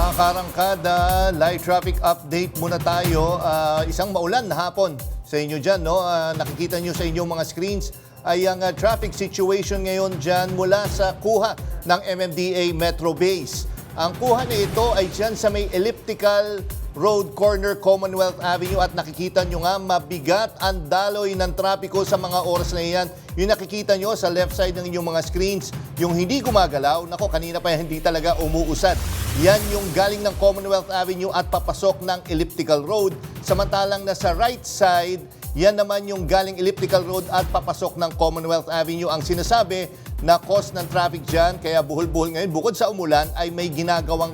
Mga karangkada, live traffic update muna tayo. Isang maulan na hapon sa inyo dyan. No? Nakikita nyo sa inyong mga screens ay ang traffic situation ngayon dyan mula sa kuha ng MMDA Metro Base. Ang kuha na ito ay dyan sa may elliptical road corner Commonwealth Avenue at nakikita nyo nga mabigat ang daloy ng trapiko sa mga oras na iyan. Yung nakikita nyo sa left side ng inyong mga screens, yung hindi gumagalaw, nako kanina pa hindi talaga umuusad. Yan yung galing ng Commonwealth Avenue at papasok ng elliptical road. Samantalang nasa right side, yan naman yung galing elliptical road at papasok ng Commonwealth Avenue. Ang sinasabi na cause ng traffic dyan, kaya buhol-buhol ngayon, bukod sa umulan, ay may ginagawang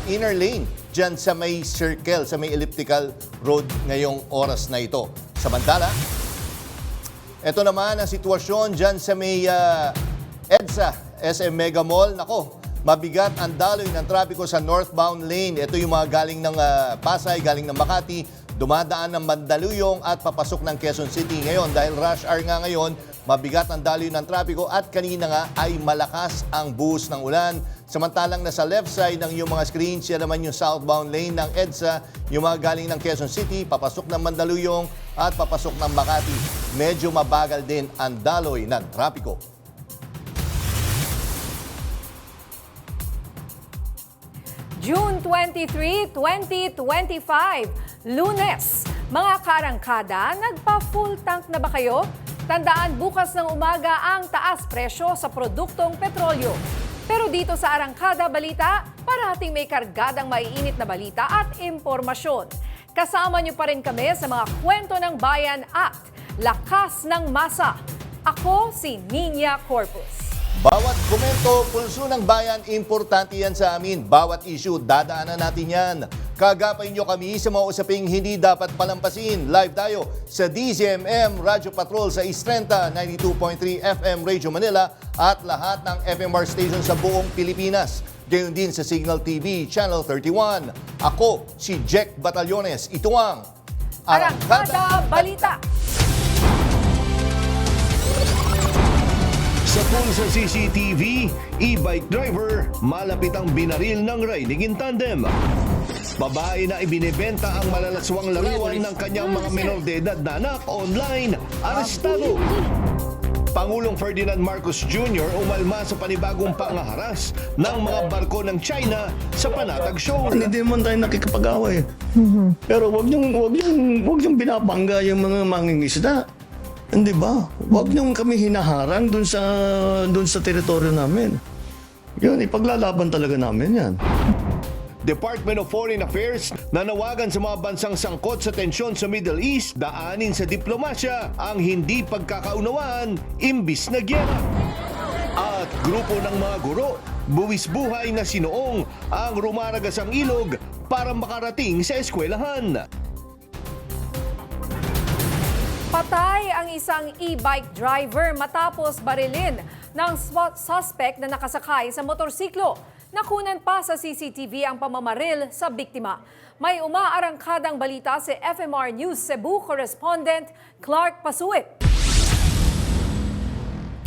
inner lane dyan sa may circle, sa may elliptical road ngayong oras na ito. Samantala, ito naman ang sitwasyon dyan sa may EDSA, SM Mega Mall. Nako, mabigat ang daloy ng trapiko sa northbound lane. Ito yung mga galing ng Pasay, galing ng Makati, dumadaan ng Mandaluyong at papasok ng Quezon City. Ngayon, dahil rush hour nga ngayon, mabigat ang daloy ng trapiko at kanina nga ay malakas ang buhos ng ulan. Samantalang nasa left side ng iyong mga screens, yan naman yung southbound lane ng EDSA, yung mga galing ng Quezon City, papasok ng Mandaluyong at papasok ng Makati. Medyo mabagal din ang daloy ng trapiko. June 23, 2025, Lunes. Mga karangkada, nagpa-full tank na ba kayo? Tandaan bukas ng umaga ang taas presyo sa produktong petrolyo. Pero dito sa Arangkada Balita, parating may kargadang maiinit na balita at impormasyon. Kasama niyo pa rin kami sa mga kwento ng bayan at lakas ng masa. Ako si Nina Corpus. Bawat komento, pulso ng bayan, importante yan sa amin. Bawat issue, dadaanan natin yan. Kagapay nyo kami sa mga usaping hindi dapat palampasin. Live tayo sa DZMM Radio Patrol sa East 30, 92.3 FM Radio Manila at lahat ng FMR station sa buong Pilipinas. Gayon din sa Signal TV Channel 31. Ako si Jack Batallones. Ito ang Arangkada Balita. Sa pool sa CCTV, e-bike driver, malapit ang binaril ng riding in tandem. Babae na ibinebenta ang malalaswang larawan ng kanyang mga menor de edad na anak online, arestado. Pangulong Ferdinand Marcos Jr. umalma sa panibagong pangaharas ng mga barko ng China sa Panatag Shoal. Hindi naman tayo nakikipag-away. Pero wag niyong binabangga yung mga mangingisda. Hindi ba? Huwag niyong kami hinaharang dun sa teritoryo namin. Yun, ipaglalaban talaga namin yan. Department of Foreign Affairs nanawagan sa mga bansang sangkot sa tensyon sa Middle East daanin sa diplomasya ang hindi pagkakaunawaan imbis na gyera. At grupo ng mga guro, buwis buhay na sinuong ang rumaragas ang ilog para makarating sa eskwelahan. Patay ang isang e-bike driver matapos barilin ng suspect na nakasakay sa motorsiklo. Nakunan pa sa CCTV ang pamamaril sa biktima. May umaarangkadang balita si FMR News Cebu correspondent Clark Pasuit.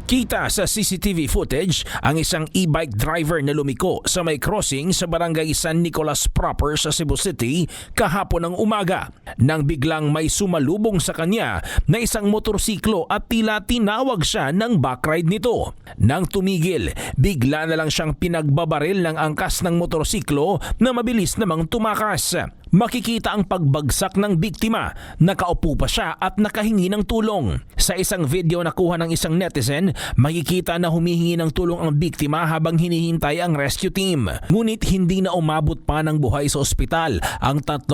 Kita sa CCTV footage ang isang e-bike driver na lumiko sa may crossing sa barangay San Nicolas proper sa Cebu City kahapon ng umaga nang biglang may sumalubong sa kanya na isang motorsiklo at tila tinawag siya ng backride nito. Nang tumigil, bigla na lang siyang pinagbabaril ng angkas ng motorsiklo na mabilis namang tumakas. Makikita ang pagbagsak ng biktima. Nakaupo pa siya at nakahingi ng tulong. Sa isang video na kuha ng isang netizen, makikita na humihingi ng tulong ang biktima habang hinihintay ang rescue team. Ngunit hindi na umabot pa ng buhay sa ospital ang 38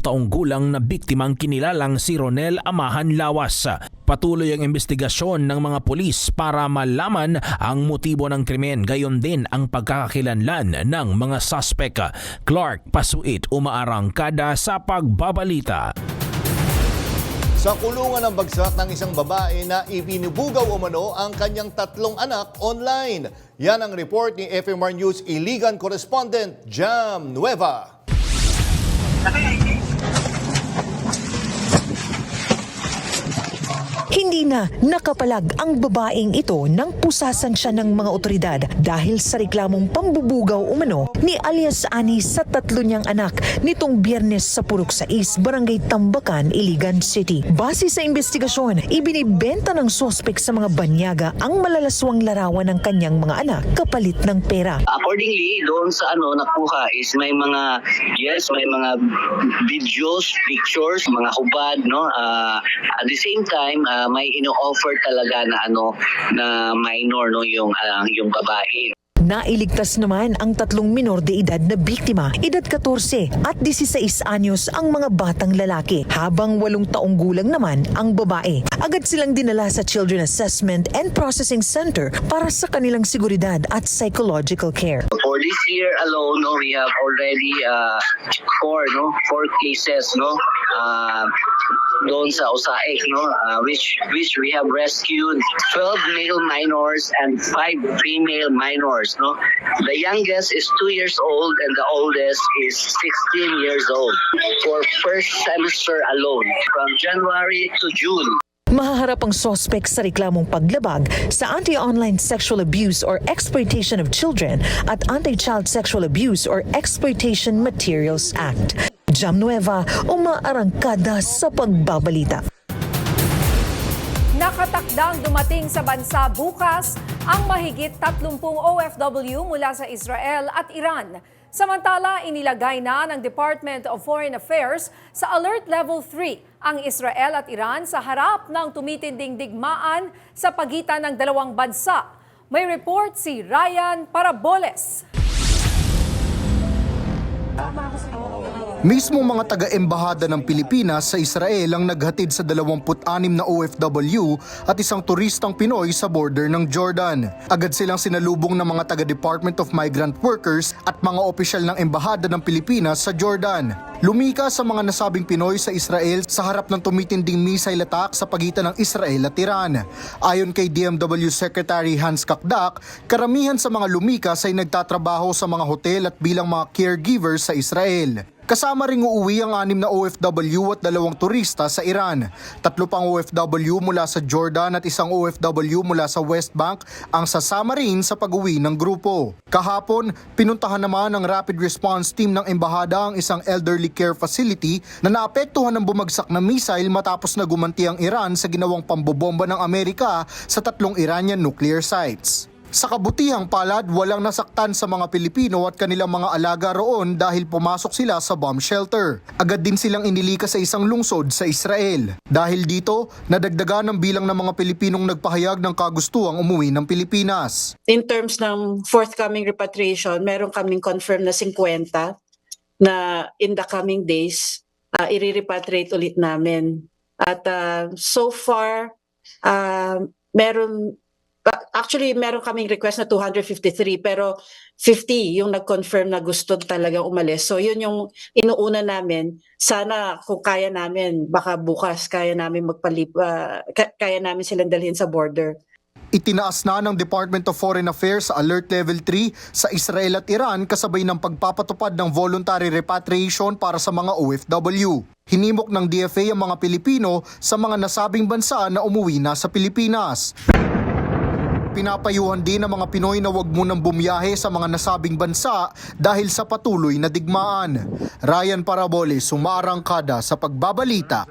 taong gulang na biktimang kinilalang si Ronel Amahan Lawas. Patuloy ang investigasyon ng mga pulis para malaman ang motibo ng krimen, gayon din ang pagkakakilanlan ng mga suspect. Clark Pasuit, umaarangkada sa pagbabalita. Sa kulungan ng bagsak ng isang babae na ibinubugaw umano ang kanyang 3 anak online. Yan ang report ni FMR News Iligan correspondent Jam Nueva. Hindi na nakapalag ang babaeng ito nang pusasan siya ng mga otoridad dahil sa reklamong pambubugaw umano ni alias Ani sa 3 niyang anak nitong Biyernes sa Purok 6, Barangay Tambacan, Iligan City. Base sa investigasyon, ibinibenta ng sospek sa mga banyaga ang malalaswang larawan ng kanyang mga anak kapalit ng pera. Accordingly, doon sa nakuha is may mga videos, pictures, mga hubad, no? At the same time, may ino-offer talaga na na minor, no, yung babae. Nailigtas naman ang 3 minor de edad na biktima, edad 14 at 16 anyos ang mga batang lalaki, habang 8 taong gulang naman ang babae. Agad silang dinala sa Children Assessment and Processing Center para sa kanilang seguridad at psychological care. For this year alone, no, we have already 4 cases, no, doon sa Osaek, no, which we have rescued 12 male minors and 5 female minors, no. The youngest is 2 years old and the oldest is 16 years old for first semester alone from January to June. Mahaharap ang sospek sa reklamong paglabag sa Anti-Online Sexual Abuse or Exploitation of Children at Anti-Child Sexual Abuse or Exploitation Materials Act. Jam Nueva, umaarangkada sa pagbabalita. Nakatakdang dumating sa bansa bukas ang mahigit 30 OFW mula sa Israel at Iran. Samantala, inilagay na ng Department of Foreign Affairs sa Alert Level 3 ang Israel at Iran sa harap ng tumitinding digmaan sa pagitan ng dalawang bansa. May report si Ryan Paraboles. Mismo mga taga-embahada ng Pilipinas sa Israel ang naghatid sa 26 na OFW at isang turistang Pinoy sa border ng Jordan. Agad silang sinalubong ng mga taga-Department of Migrant Workers at mga opisyal ng embahada ng Pilipinas sa Jordan. Lumika sa mga nasabing Pinoy sa Israel sa harap ng tumitinding missile attack sa pagitan ng Israel at Iran. Ayon kay DMW Secretary Hans Kakdak, karamihan sa mga lumikas ay nagtatrabaho sa mga hotel at bilang mga caregivers sa Israel. Kasama ring uuwi ang 6 na OFW at 2 turista sa Iran. 3 pang OFW mula sa Jordan at 1 OFW mula sa West Bank ang sasama rin sa pag-uwi ng grupo. Kahapon, pinuntahan naman ng Rapid Response Team ng embahada ang isang elderly care facility na naapektuhan ng bumagsak na missile matapos na gumanti ang Iran sa ginawang pambobomba ng Amerika sa 3 Iranian nuclear sites. Sa kabutihang palad, walang nasaktan sa mga Pilipino at kanilang mga alaga roon dahil pumasok sila sa bomb shelter. Agad din silang inilikas sa isang lungsod sa Israel. Dahil dito, nadagdagan ang bilang ng mga Pilipinong nagpahayag ng kagustuhang umuwi ng Pilipinas. In terms ng forthcoming repatriation, meron kaming confirm na 50 na in the coming days, i-repatriate ulit namin. At so far, meron kaming request na 253 pero 50 yung nag-confirm na gusto talagang umalis. So yun yung inuuna namin. Sana kung kaya namin, baka bukas kaya namin kaya namin silang dalhin sa border. Itinaas na ng Department of Foreign Affairs sa Alert Level 3 sa Israel at Iran kasabay ng pagpapatupad ng voluntary repatriation para sa mga OFW. Hinimok ng DFA ang mga Pilipino sa mga nasabing bansa na umuwi na sa Pilipinas. Pinapayuhan din ng mga Pinoy na huwag munang bumiyahe sa mga nasabing bansa dahil sa patuloy na digmaan. Ryan Paraboles, umaarangkada sa pagbabalita.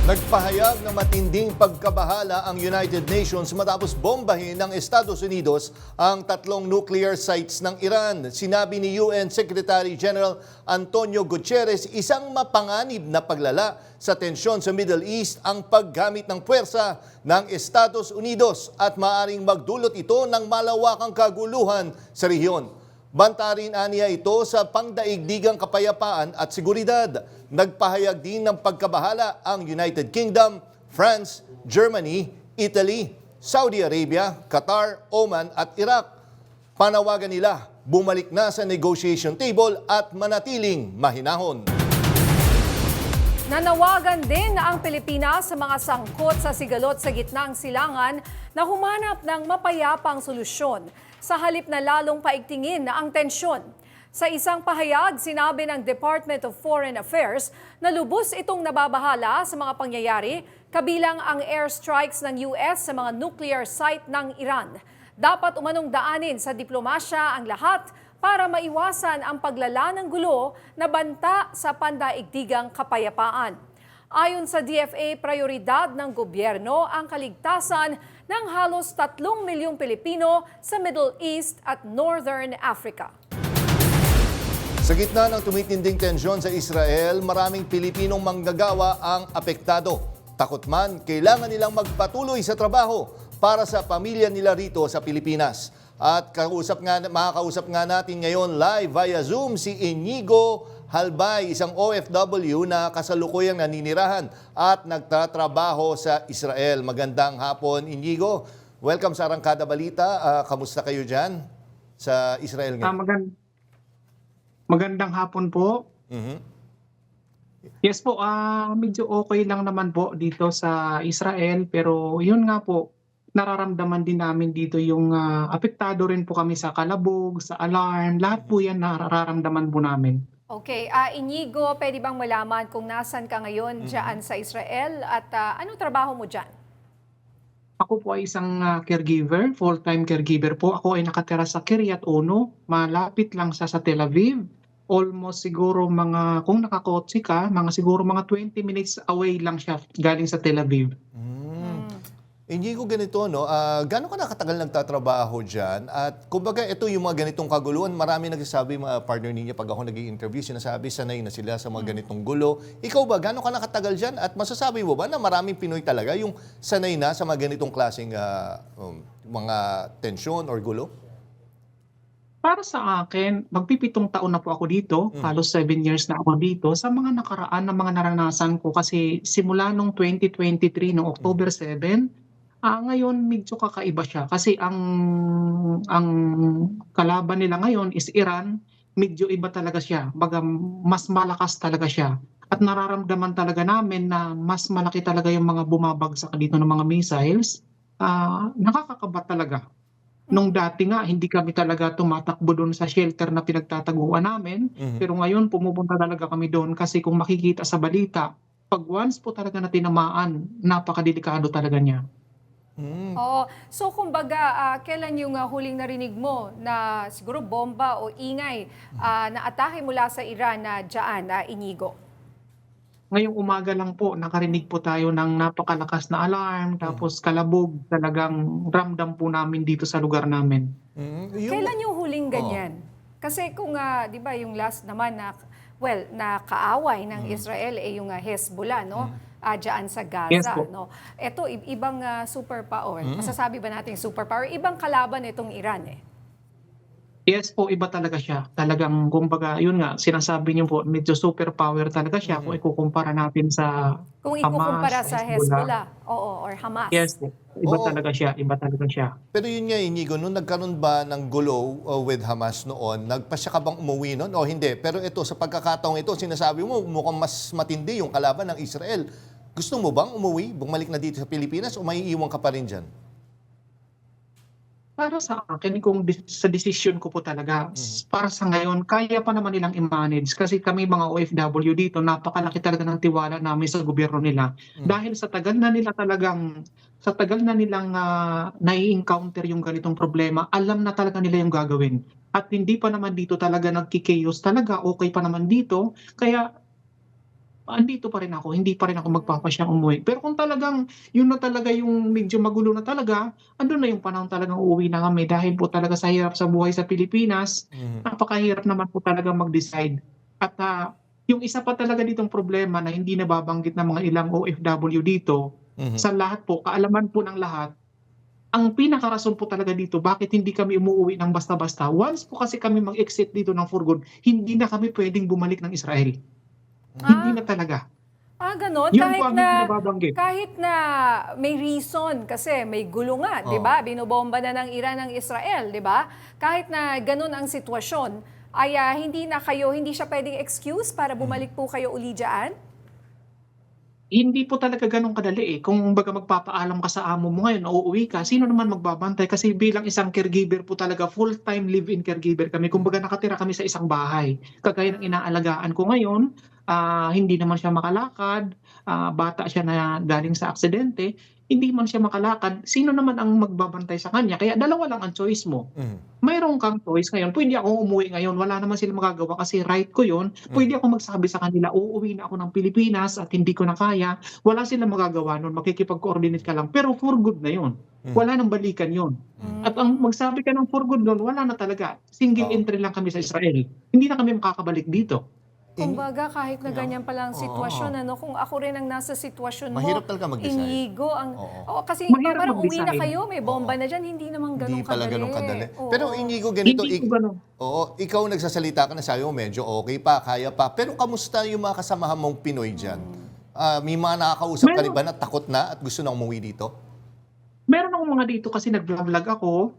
Nagpahayag ng matinding pagkabahala ang United Nations matapos bombahin ng Estados Unidos ang 3 nuclear sites ng Iran. Sinabi ni UN Secretary General Antonio Guterres, isang mapanganib na paglala sa tensyon sa Middle East ang paggamit ng puwersa ng Estados Unidos at maaaring magdulot ito ng malawakang kaguluhan sa rehiyon. Banta rin aniya ito sa pangdaigdigang kapayapaan at seguridad. Nagpahayag din ng pagkabahala ang United Kingdom, France, Germany, Italy, Saudi Arabia, Qatar, Oman at Iraq. Panawagan nila, bumalik na sa negotiation table at manatiling mahinahon. Nanawagan din ang Pilipinas sa mga sangkot sa sigalot sa gitnang silangan na humanap ng mapayapang solusyon sa halip na lalong paigtingin na ang tensyon. Sa isang pahayag, sinabi ng Department of Foreign Affairs na lubos itong nababahala sa mga pangyayari kabilang ang airstrikes ng US sa mga nuclear site ng Iran. Dapat umanong daanin sa diplomasya ang lahat para maiwasan ang paglala ng gulo na banta sa pandaigdigang kapayapaan. Ayon sa DFA, prioridad ng gobyerno ang kaligtasan ng halos 3 milyong Pilipino sa Middle East at Northern Africa. Sa gitna ng tumitinding tensyon sa Israel, maraming Pilipinong manggagawa ang apektado. Takot man, kailangan nilang magpatuloy sa trabaho para sa pamilya nila rito sa Pilipinas. At makakausap nga natin ngayon live via Zoom si Inigo Halbay, isang OFW na kasalukuyang naninirahan at nagtatrabaho sa Israel. Magandang hapon, Inigo. Welcome sa Arangkada Balita. Kamusta kayo dyan sa Israel ngayon? Magandang hapon po. Yes po, medyo okay lang naman po dito sa Israel, pero yun nga po, nararamdaman din namin dito yung apektado rin po kami sa kalabog, sa alarm, lahat po yan nararamdaman po namin. Okay, Inigo, pwede bang malaman kung nasan ka ngayon dyan sa Israel at anong trabaho mo dyan? Ako po ay isang caregiver, full-time caregiver po. Ako ay nakatira sa Kiryat Ono, malapit lang sa Tel Aviv. Almost siguro kung nakakotse ka, siguro mga 20 minutes away lang siya galing sa Tel Aviv. Inigo, ganito, no? Gaano ka nakatagal nagtatrabaho dyan? At kumbaga, ito yung mga ganitong kaguluhan. Marami nagsasabi, mga partner ninyo, pag ako nag-i-interview, sinasabi, sanay na sila sa mga ganitong gulo. Ikaw ba, gaano ka nakatagal dyan? At masasabi mo ba na maraming Pinoy talaga yung sanay na sa mga ganitong klaseng mga tensyon or gulo? Para sa akin, magpipitong taon na po ako dito, halos 7 years na ako dito, sa mga nakaraan na mga naranasan ko kasi simula nung 2023, noong October 7, ngayon medyo kakaiba siya kasi ang kalaban nila ngayon is Iran, medyo iba talaga siya, mas malakas talaga siya. At nararamdaman talaga namin na mas malaki talaga yung mga bumabagsak dito ng mga missiles, nakakakaba talaga. Nung dati nga, hindi kami talaga tumatakbo doon sa shelter na pinagtataguan namin. Pero ngayon, pumupunta talaga kami doon kasi kung makikita sa balita, pag once po talaga na tinamaan, napakadelikado talaga niya. Oo. So kumbaga, kailan yung huling narinig mo na siguro bomba o ingay na atake mula sa Iran na dyan, Inigo? Ngayong umaga lang po, nakarinig po tayo ng napakalakas na alarm, tapos kalabog, talagang ramdam po namin dito sa lugar namin. Kailan yung huling ganyan? Kasi kung, di ba, yung last naman na, na kaaway ng Israel yung Hezbollah, no? Diyan sa Gaza, Yes po. no? Ito, ibang superpower. Masasabi ba natin superpower? Ibang kalaban itong Iran, eh. Yes po, iba talaga siya. Talagang, kumbaga, yun nga, sinasabi niyo po, medyo superpower talaga siya kung ikukumpara natin sa Kung Hamas, ikukumpara sa Hezbollah, or Hamas. Yes po, iba Oo. talaga siya, iba talaga siya. Pero yun nga, Inigo, nung nagkaroon ba ng gulo with Hamas noon, nagpasya ka bang umuwi noon o hindi? Pero ito, sa pagkakataong ito, sinasabi mo, mukhang mas matindi yung kalaban ng Israel. Gusto mo bang umuwi, bumalik na dito sa Pilipinas o may iiwan ka pa rin dyan? Para sa akin, kung sa decision ko po talaga, para sa ngayon, kaya pa naman nilang i-manage kasi kami mga OFW dito, napakalaki talaga ng tiwala namin sa gobyerno nila. Dahil sa tagal na nilang nai-encounter yung ganitong problema, alam na talaga nila yung gagawin. At hindi pa naman dito talaga nagki-chaos talaga, okay pa naman dito. Kaya andito pa rin ako, hindi pa rin ako magpapasyang umuwi. Pero kung talagang yun na talaga yung medyo magulo na talaga, andun na yung panahon talagang uuwi na kami dahil po talaga sa hirap sa buhay sa Pilipinas, napakahirap naman po talaga mag-decide. At yung isa pa talaga ditong problema na hindi nababanggit ng mga ilang OFW dito, sa lahat po, kaalaman po ng lahat, ang pinakarason po talaga dito, bakit hindi kami umuwi ng basta-basta, once po kasi kami mag-exit dito ng for good, hindi na kami pwedeng bumalik ng Israel. Hindi na talaga. Ganon. Yun po ang hindi nababanggit. Kahit na may reason kasi may gulo nga, di ba? Binobomba na ng Iran ng Israel, di ba? Kahit na ganon ang sitwasyon, ay hindi siya pwedeng excuse para bumalik po kayo uli dyan? hindi po talaga gano'n kadali, eh. Kung baga magpapaalam ka sa amo mo ngayon, uuwi ka, sino naman magbabantay? Kasi bilang isang caregiver po talaga, full-time live-in caregiver kami. Kumbaga nakatira kami sa isang bahay. Kagaya ng inaalagaan ko ngayon, hindi naman siya makalakad, bata siya na galing sa aksidente, hindi man siya makalakad, sino naman ang magbabantay sa kanya? Kaya dalawa lang ang choice mo. Mayroon kang choice ngayon. Pwede ako umuwi ngayon, wala naman sila magagawa kasi right ko yun. Pwede ako magsabi sa kanila, uuwi na ako ng Pilipinas at hindi ko na kaya. Wala silang magagawa nun, makikipag-coordinate ka lang. Pero for good na yun. Wala nang balikan yun. At ang magsabi ka ng for good nun, wala na talaga. Single entry lang kami sa Israel. Hindi na kami makakabalik dito. Kumbaga, kahit na ganyan pala ang sitwasyon, kung ako rin ang nasa sitwasyon mo, Mahirap talaga mag-decide. Inigo ang... Oo. kasi Mahirap parang uwi na mag-decide. kayo, may bomba na dyan, hindi naman ganun Hindi pala kadali. ganun kadali. Oo. Pero Inigo, ganito, Hindi ko ganun. ikaw nagsasalita ka na sabi mo, medyo okay pa, kaya pa. Pero kamusta yung mga kasamahan mong Pinoy dyan? May mga nakakausap ka rin ba na takot na at gusto na umuwi dito? Meron akong mga dito kasi nagbablog ako.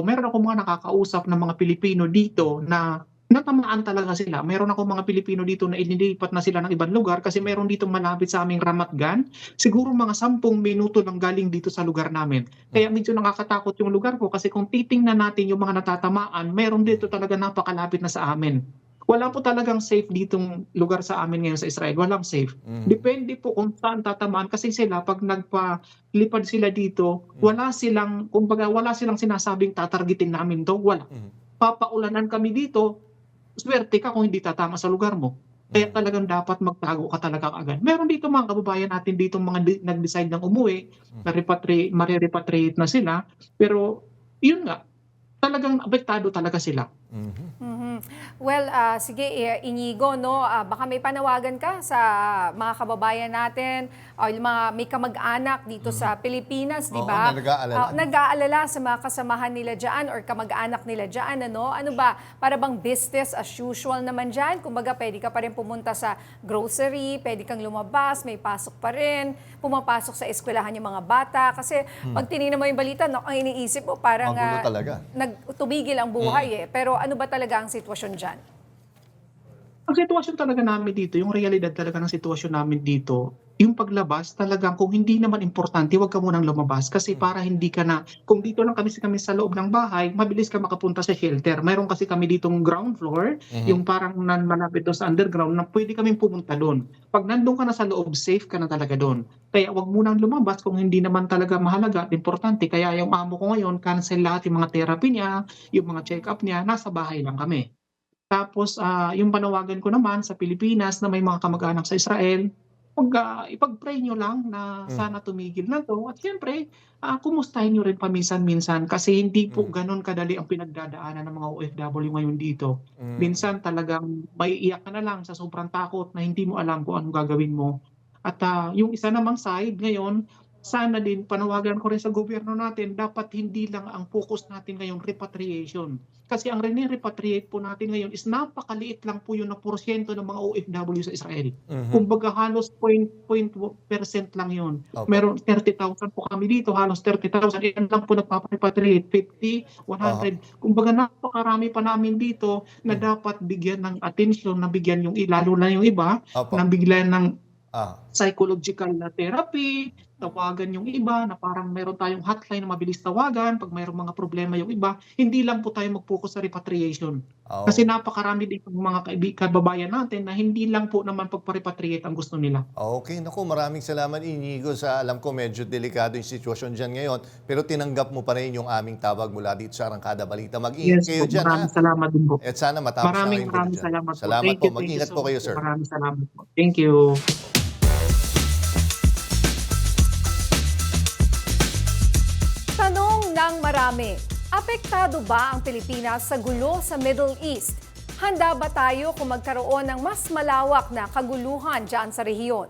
Meron akong mga nakakausap ng mga Pilipino dito na natamaan talaga sila. Meron akong mga Pilipino dito na inilipat na sila ng ibang lugar kasi meron dito malapit sa aming Ramat Gan. Siguro mga 10 minuto lang galing dito sa lugar namin. Kaya medyo nakakatakot yung lugar ko kasi kung titingnan natin yung mga natatamaan, meron dito talaga napakalapit na sa amin. Wala po talagang safe ditong lugar sa amin ngayon sa Israel. Walang safe. Depende po kung saan tatamaan kasi sila pag nagpalipad sila dito, wala silang sinasabing tatargetin namin to. Wala. Papaulanan kami dito. Swerte ka kung hindi tatama sa lugar mo. Kaya talagang dapat magtago ka talaga agad. Meron dito mga kababayan natin dito mga nag-decide ng umuwi, marirepatriate na sila. Pero yun nga, talagang apektado talaga sila. Well, sige, Inigo, no? Baka may panawagan ka sa mga kababayan natin o yung mga may kamag-anak dito sa Pilipinas, di ba? Oo, nag-aalala. Nag-aalala sa mga kasamahan nila dyan or kamag-anak nila dyan, ano? Ano ba? Para bang business as usual naman dyan? Kumbaga, pwede ka pa rin pumunta sa grocery, pwede kang lumabas, may pasok pa rin, pumapasok sa eskwelahan yung mga bata. Kasi pag tinignan mo yung balita, no, ang iniisip mo, parang Magulo talaga. nagtumigil ang buhay eh. Pero ano ba talaga ang sitwasyon dyan? Ang sitwasyon talaga namin dito, yung realidad talaga ng sitwasyon namin dito, yung paglabas talagang kung hindi naman importante, huwag ka munang lumabas kasi para hindi ka na, kung dito lang kami sa loob ng bahay, mabilis ka makapunta sa shelter. Mayroon kasi kami ditong ground floor, yung parang malapit doon sa underground na pwede kaming pumunta doon. Pag nandun ka na sa loob, safe ka na talaga doon. Kaya huwag munang lumabas kung hindi naman talaga mahalaga at importante. Kaya yung amo ko ngayon, cancel lahat yung mga therapy niya, yung mga check-up niya, nasa bahay lang kami. Tapos yung panawagan ko naman sa Pilipinas na may mga kamag-anak sa Israel, ipag-pray nyo lang na sana tumigil na to. At siyempre, kumustahin nyo rin paminsan-minsan kasi hindi po ganun kadali ang pinagdadaanan ng mga OFW ngayon dito. Minsan talagang may iyak ka na lang sa sobrang takot na hindi mo alam kung anong gagawin mo. At yung isa namang side ngayon, sana din panawagan ko rin sa gobyerno natin, dapat hindi lang ang focus natin ngayon repatriation. Kasi ang repatriate po natin ngayon is napakaliit lang po yun na porsyento ng mga OFW sa Israel. Kumbaga halos 0.% lang yun. Okay. Meron 30,000 po kami dito, halos 30,000. Yan lang po nagpaparepatriate, 50, 100. Kumbaga napakarami pa namin dito na dapat bigyan ng attention, na bigyan yung lalo na yung iba, Opo. na bigyan ng psychological na therapy, tawagan yung iba na parang meron tayong hotline na mabilis tawagan pag mayroong mga problema yung iba. Hindi lang po tayo mag-focus sa repatriation. Kasi napakarami din ng mga kababayan natin na hindi lang po naman pagpa-repatriate ang gusto nila. Okay, naku, maraming salamat Inigo sa alam ko medyo delikado yung sitwasyon dyan ngayon, pero tinanggap mo pa rin yung aming tawag mula dito sa Arangkada Balita. Mag-ingat kayo dyan, maraming salamat din po. At sana matapos na Maraming kayong dyan. salamat po. Salamat Thank po. you, Mag-ingat thank you po so kayo, much. sir. Maraming salamat po. Thank you. Tanong ng marami, apektado ba ang Pilipinas sa gulo sa Middle East? Handa ba tayo kung magkaroon ng mas malawak na kaguluhan dyan sa rehiyon?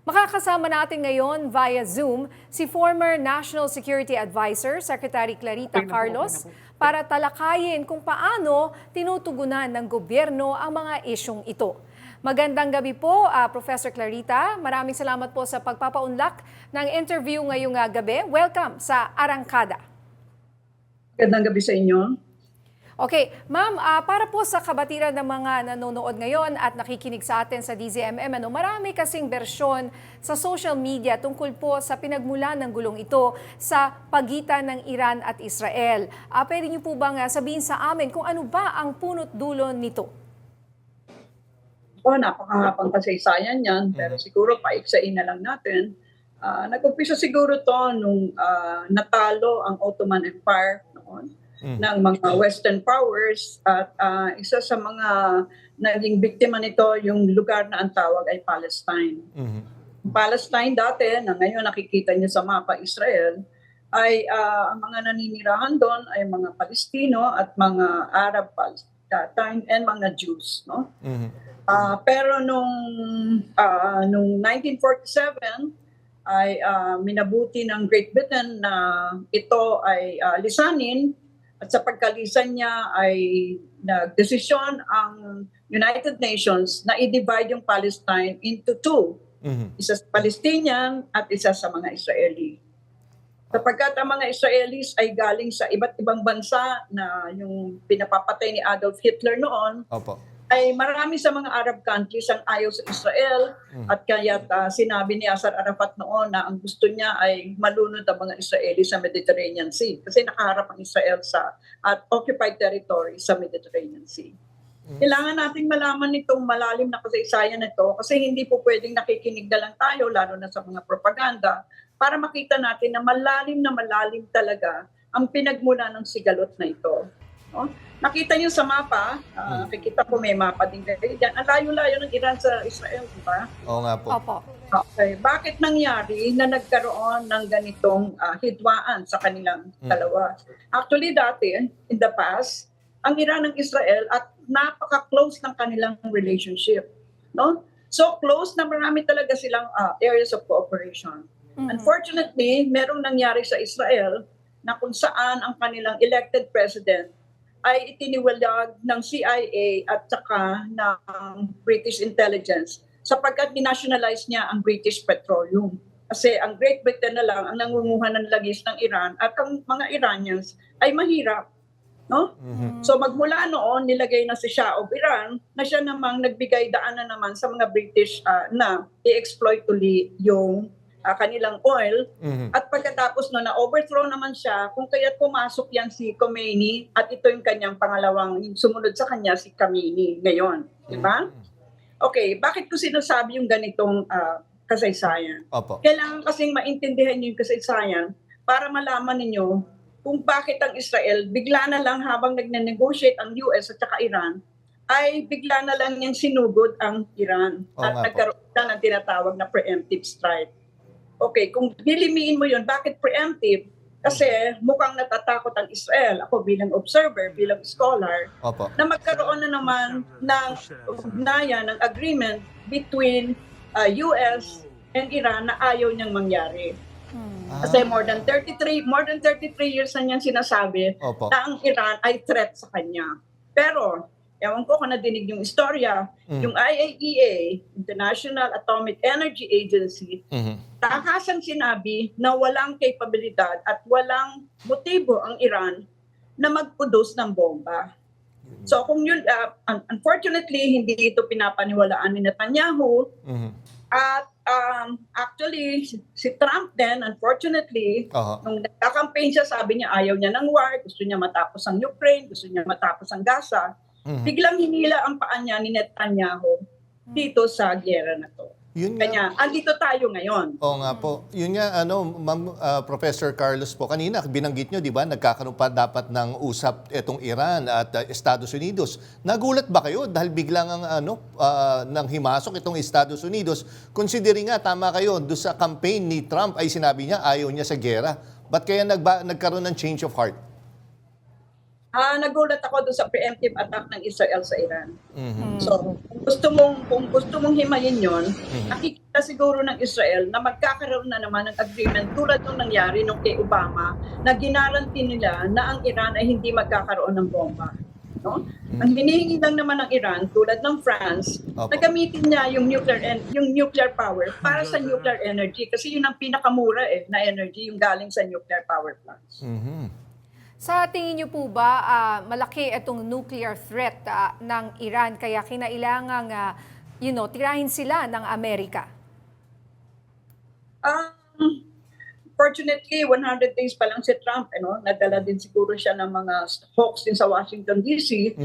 Makakasama natin ngayon via Zoom si former National Security Advisor, Secretary Clarita Carlos, para talakayin kung paano tinutugunan ng gobyerno ang mga isyong ito. Magandang gabi po, Professor Clarita. Maraming salamat po sa pagpapaunlak ng interview ngayong gabi. Welcome sa Arangkada. Magandang gabi sa inyo. Okay, ma'am, para po sa kabatiran ng mga nanonood ngayon at nakikinig sa atin sa DZMM, marami kasing bersyon sa social media tungkol po sa pinagmulan ng gulong ito sa pagitan ng Iran at Israel. Pwede niyo po bang sabihin sa amin kung ano ba ang punot dulo nito? Napakahabang kasaysayan yan, pero siguro paiksain na lang natin. Nag-umpisa siguro to nung natalo ang Ottoman Empire noon ng mga Western powers at isa sa mga naging biktima nito yung lugar na ang tawag ay Palestine. Palestine dati, na ngayon nakikita niyo sa mapa Israel, ay ang mga naninirahan doon ay mga Palestino at mga Arab Palestine and mga Jews, no? Pero nung 1947 ay minabuti ng Great Britain na ito ay lisanin, at sa pagkalisan niya ay nagdesisyon ang United Nations na i-divide yung Palestine into two. Isa sa Palestinian at isa sa mga Israeli. Sapagkat ang mga Israelis ay galing sa iba't ibang bansa na yung pinapapatay ni Adolf Hitler noon, ay marami sa mga Arab countries ang ayaw sa Israel at kaya sinabi ni Yasser Arafat noon na ang gusto niya ay malunod ang mga Israeli sa Mediterranean Sea kasi nakaharap ang Israel sa occupied territory sa Mediterranean Sea. Kailangan nating malaman itong malalim na kasaysayan nito kasi hindi po pwedeng nakikinig na lang tayo lalo na sa mga propaganda para makita natin na malalim talaga ang pinagmula ng sigalot na ito. No? Nakita niyo sa mapa, nakikita ko may mapa din kayo dyan. Ang layo-layo ng Iran sa Israel, di ba? Oo nga po. Opo. Okay. Bakit nangyari na nagkaroon ng ganitong hidwaan sa kanilang dalawa? Actually, dati, in the past, ang Iran ng Israel at napaka-close ng kanilang relationship. No? So close na marami talaga silang areas of cooperation. Unfortunately, merong nangyari sa Israel na kung saan ang kanilang elected president ay itiniwalag ng CIA at saka ng British intelligence sapagkat dinationalize niya ang British Petroleum. Kasi ang Great Britain na lang ang nangunguha ng langis ng Iran at ang mga Iranians ay mahirap. No? So magmula noon, nilagay na si Shah of Iran na siya namang nagbigay daan na naman sa mga British na i-exploit uli yung kanilang oil. At pagkatapos no, na-overthrow naman siya kung kaya't pumasok yan si Khomeini at ito yung kanyang pangalawang, yung sumunod sa kanya si Khamenei ngayon. Diba? Okay, bakit ko sinasabi yung ganitong kasaysayan? Kailangan kasing maintindihan niyo yung kasaysayan para malaman ninyo kung bakit ang Israel bigla na lang habang nagne-negotiate ang US at saka Iran ay bigla na lang niyang sinugod ang Iran at nagkaroon na ng tinatawag na preemptive strike. Okay, kung dilimiin mo yun, bakit preemptive? Kasi mukhang natatakot ang Israel, ako bilang observer, bilang scholar, na magkaroon na naman ng ugnayan, ng agreement between US and Iran na ayaw niyang mangyari. Kasi more than 33 years na niyang sinasabi na ang Iran ay threat sa kanya. Pero ewan ko kung nadinig yung istorya, yung IAEA, International Atomic Energy Agency, takasang sinabi na walang kapabilidad at walang motibo ang Iran na mag-produce ng bomba. So kung yun, unfortunately, hindi ito pinapaniwalaan ni Netanyahu. At actually, si Trump din, unfortunately, nung nagka-campaign siya, sabi niya ayaw niya ng war, gusto niya matapos ang Ukraine, gusto niya matapos ang Gaza. Biglang hinila ang paa niya ni Netanyahu dito sa giyera na to. Kanya, andito tayo ngayon. Oo nga po. Yun nga, Ma'am Professor Carlos po, kanina binanggit nyo, di ba, nagkakaroon pa dapat ng usap itong Iran at Estados Unidos. Nagulat ba kayo dahil biglang nang himasok itong Estados Unidos? Considering nga, tama kayo, doon sa campaign ni Trump ay sinabi niya ayaw niya sa giyera. Ba't kaya nagkaroon ng change of heart? Nagulat ako doon sa preemptive attack ng Israel sa Iran. So, kung gusto mong himayin yon, nakikita siguro ng Israel na magkakaroon na naman ng agreement tulad nung nangyari nung kay Obama na ginaranti nila na ang Iran ay hindi magkakaroon ng bomba. No? Ang hinihingi lang naman ng Iran tulad ng France na gamitin niya yung nuclear power para sa nuclear energy kasi yun ang pinakamura na energy yung galing sa nuclear power plants. Sa tingin niyo po ba malaki itong nuclear threat ng Iran kaya kinailangang tirahin sila ng Amerika? Fortunately, 100 days pa lang si Trump, nadala din siguro siya ng mga hawks din sa Washington DC.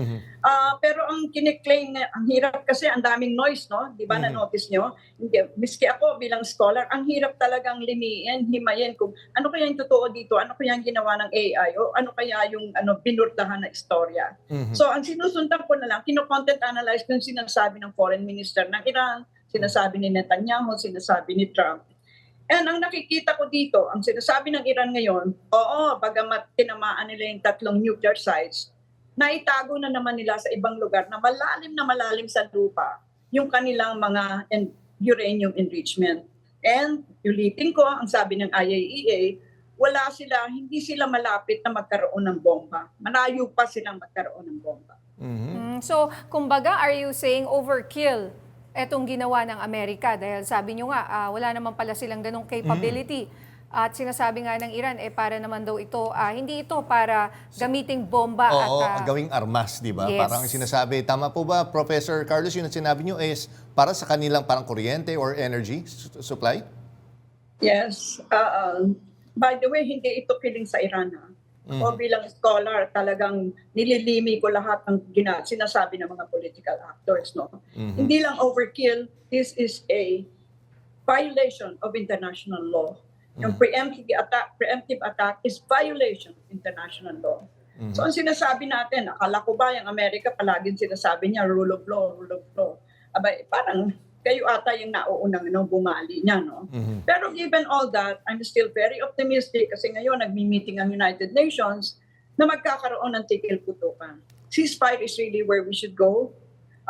Pero ang kiniklaim, ang hirap kasi, ang daming noise, no? Di ba na-notice nyo? Hindi, miski ako bilang scholar, ang hirap talagang himayin kung ano kaya yung totoo dito, ano kaya yung ginawa ng AI, o ano kaya yung binurtahan na istorya. So ang sinusundan ko na lang, kino-content analyze ko yung sinasabi ng foreign minister ng Iran, sinasabi ni Netanyahu, sinasabi ni Trump. And ang nakikita ko dito, ang sinasabi ng Iran ngayon, bagamat tinamaan nila yung 3 nuclear sites, naitago na naman nila sa ibang lugar na malalim sa lupa yung kanilang mga uranium enrichment. And ulitin ko, ang sabi ng IAEA, hindi sila malapit na magkaroon ng bomba. Malayo pa silang magkaroon ng bomba. So, kumbaga, are you saying overkill etong ginawa ng Amerika? Dahil sabi nyo nga, wala naman pala silang ganong capability. At sinasabi nga ng Iran, para naman daw ito, hindi ito para gamiting bomba. Gawing armas, di ba? Yes. Parang sinasabi, tama po ba, Professor Carlos, yun ang sinabi nyo is para sa kanilang parang kuryente or energy supply? Yes. By the way, hindi ito kiling sa Iran. O bilang scholar, talagang nililimi ko lahat ng sinasabi ng mga political actors. No? Hindi lang overkill, this is a violation of international law. Yung preemptive attack is violation of international law. So ang sinasabi natin, akala ko ba yung Amerika palaging sinasabi niya rule of law, rule of law. Abay, parang kayo ata yung nauunang bumali niya, no? Pero given all that, I'm still very optimistic kasi ngayon nagmi-meeting ang United Nations na magkakaroon ng tigil-putukan. Ceasefire is really where we should go.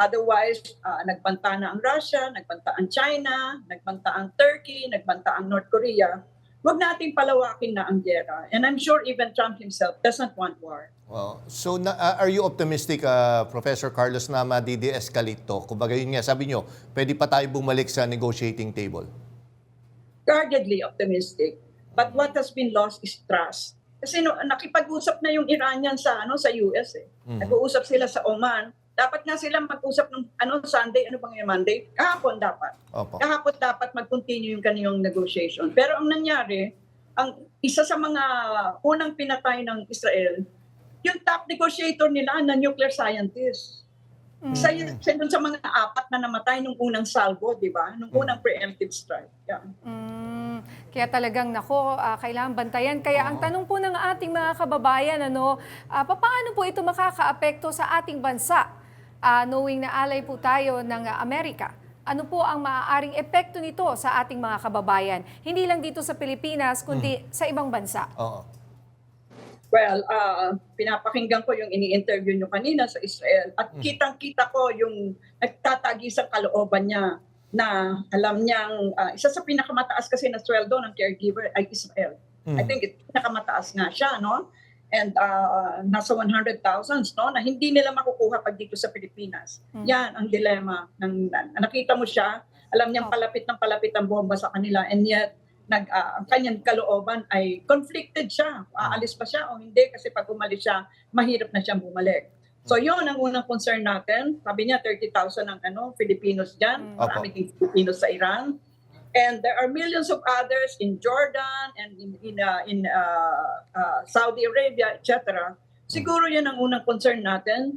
Otherwise, nagbanta na ang Russia, nagbanta ang China, nagbanta ang Turkey, nagbanta ang North Korea. Huwag nating palawakin na ang gera. And I'm sure even Trump himself doesn't want war. Well, so are you optimistic, Professor Carlos, na madi-de-escalate to? Kumbaga yun nga, sabi nyo, pwede pa tayo bumalik sa negotiating table? Guardedly optimistic. But what has been lost is trust. Kasi nakipag-usap na yung Iranian sa US eh. Nag-uusap sila sa Oman. Dapat nga sila mag-usap ng Sunday, Monday? Kahapon dapat. Opo. Kahapon dapat mag-continue yung kanilang negotiation. Pero ang nangyari, ang isa sa mga unang pinatay ng Israel, yung top negotiator nila na nuclear scientist. Isa yun dun sa mga 4 na namatay nung unang salvo, di ba? Nung unang preemptive strike. Yeah. Kaya talagang kailangan bantayan. Kaya ang tanong po ng ating mga kababayan, paano po ito makakaapekto sa ating bansa? Knowing na alay po tayo ng Amerika. Ano po ang maaaring epekto nito sa ating mga kababayan? Hindi lang dito sa Pilipinas, kundi sa ibang bansa. Oo. Well, pinapakinggan ko yung ini-interview nyo kanina sa Israel at kitang-kita ko yung nagtatagis ang kalooban niya na alam niyang isa sa pinakamataas kasi na sweldo ng caregiver ay Israel. I think pinakamataas nga siya, no? And nasa 100,000, no? Na hindi nila makukuha pag dito sa Pilipinas. Yan ang dilema. Nakita mo siya, alam niyang palapit ang bomba sa kanila and yet ang kanyang kalooban ay conflicted siya. Aalis pa siya o hindi kasi pag umalis siya, mahirap na siyang bumalik. So yun ang unang concern natin. Sabi niya 30,000 ang Filipinos diyan, marami ding Filipinos sa Iran. And there are millions of others in Jordan and in Saudi Arabia, etc. Siguro yun ang unang concern natin,